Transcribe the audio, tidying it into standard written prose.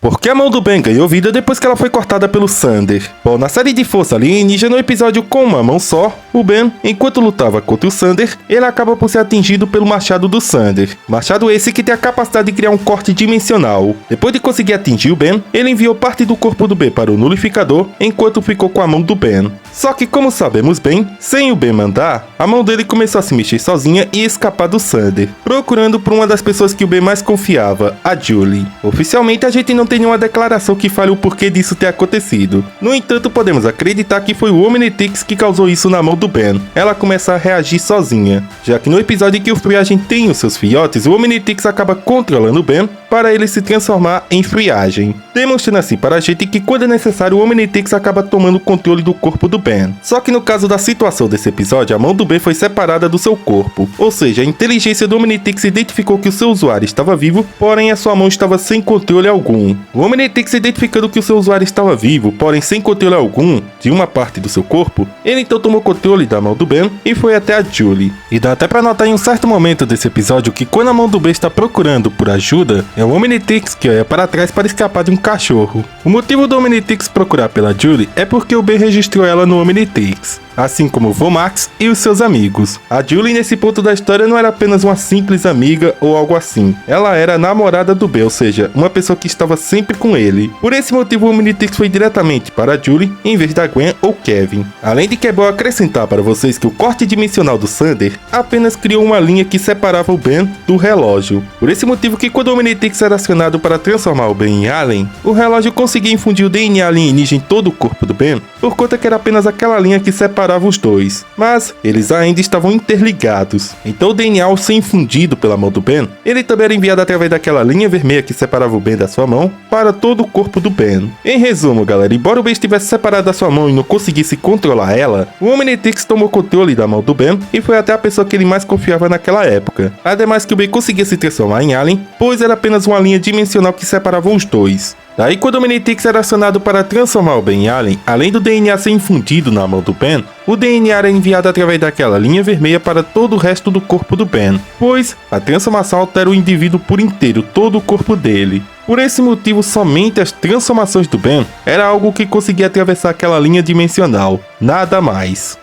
Por que a mão do Ben ganhou vida depois que ela foi cortada pelo Xander? Bom, na série de Força Alienígena, no episódio Com uma Mão Só, o Ben, enquanto lutava contra o Xander, ele acaba por ser atingido pelo machado do Xander. Machado esse que tem a capacidade de criar um corte dimensional. Depois de conseguir atingir o Ben, ele enviou parte do corpo do Ben para o nulificador, enquanto ficou com a mão do Ben. Só que, como sabemos bem, sem o Ben mandar, a mão dele começou a se mexer sozinha e escapar do Xander, procurando por uma das pessoas que o Ben mais confiava, a Julie. Oficialmente, a gente não tem nenhuma declaração que fale o porquê disso ter acontecido. No entanto, podemos acreditar que foi o Omnitrix que causou isso na mão do Ben. Ela começa a reagir sozinha, já que no episódio em que o Free Agent tem os seus filhotes, o Omnitrix acaba controlando o Ben para ele se transformar em Free Agent, demonstrando assim para a gente que quando é necessário o Omnitrix acaba tomando o controle do corpo do Ben. Só que no caso da situação desse episódio, a mão do Ben foi separada do seu corpo, ou seja, a inteligência do Omnitrix identificou que o seu usuário estava vivo, porém a sua mão estava sem controle algum. O Omnitrix, identificando que o seu usuário estava vivo, porém sem controle algum de uma parte do seu corpo, ele então tomou controle da mão do Ben e foi até a Julie. E dá até pra notar em um certo momento desse episódio que quando a mão do Ben está procurando por ajuda, é o Omnitrix que olha para trás para escapar de um cachorro. O motivo do Omnitrix procurar pela Julie é porque o Ben registrou ela no Omnitrix, assim como o Vomax e os seus amigos. A Julie nesse ponto da história não era apenas uma simples amiga ou algo assim. Ela era a namorada do Ben, ou seja, uma pessoa que estava sempre com ele. Por esse motivo o Omnitrix foi diretamente para a Julie em vez da Gwen ou Kevin. Além de que é bom acrescentar para vocês que o corte dimensional do Xander apenas criou uma linha que separava o Ben do relógio. Por esse motivo que quando o Omnitrix era acionado para transformar o Ben em Alien, o relógio conseguia infundir o DNA alienígena em todo o corpo do Ben, por conta que era apenas aquela linha que separava os dois, mas eles ainda estavam interligados. Então o DNA, ao ser infundido pela mão do Ben, ele também era enviado através daquela linha vermelha que separava o Ben da sua mão para todo o corpo do Ben. Em resumo, galera, embora o Ben estivesse separado da sua mão e não conseguisse controlar ela, o Omnitrix tomou controle da mão do Ben e foi até a pessoa que ele mais confiava naquela época. Ademais que o Ben conseguia se transformar em Alien, pois era apenas uma linha dimensional que separava os dois. Daí quando o Omnitrix era acionado para transformar o Ben em Alien, além do DNA ser infundido na mão do Ben, o DNA era enviado através daquela linha vermelha para todo o resto do corpo do Ben, pois a transformação altera o indivíduo por inteiro, todo o corpo dele. Por esse motivo, somente as transformações do Ben era algo que conseguia atravessar aquela linha dimensional, nada mais.